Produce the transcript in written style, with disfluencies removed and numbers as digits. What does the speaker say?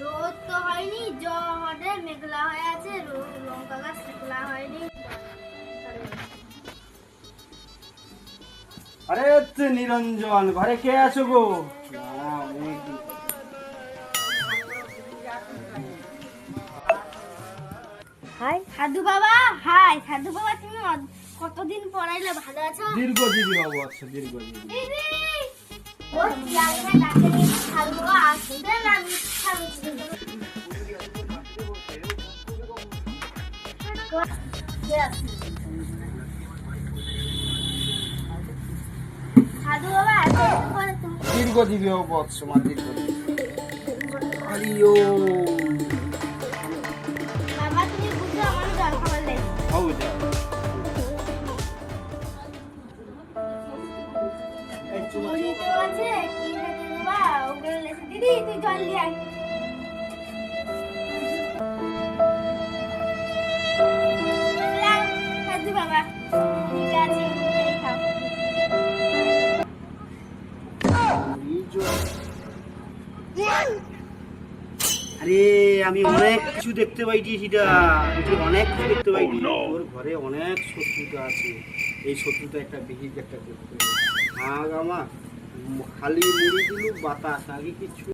রোদ তো হয়নি, জলে মেঘলা হয়ে আছে, লঙ্কা গাছ শুকলা হয়নি। আরে নিরঞ্জন, ঘরে কে আছো গো? হাই সাধু বাবা, হাই সাধু বাবা, তুমি কতদিন পড়াইলে, ভালো আছো? দীর্ঘজীবী হবো, আচ্ছা দীর্ঘজীবী। দিদি ও চিয়ালটা ডাকে নিয়ে সাধু বাবা আসতে না, মিথ্যা মিথ্যা সাধু বাবা এতদিন পরে তুমি দীর্ঘজীবী হবো বৎস, মা দীর্ঘজীবী। হরি ওম। বাবা, তুমি বুঝো আমার জল খাবার লেগে হও যা। মুড়ি তো আছে, কি খেতে দেবা? ওগুলো লেখে দিদি, তুই জল দিয়ে আয়। লাও, সাধু বাবা, ঠিক আছে, এই খাও। আরে আমি অনেক কিছু দেখতে পাইছি, সেটা অনেক কিছু দেখতে পাইছি। ওর ঘরে অনেক শত্রুতা আছে, এই শত্রুতা একটা বিহিত একটা করতে হবে। আমার খালি মুড়ি দিল বাতাস, আগে কিছু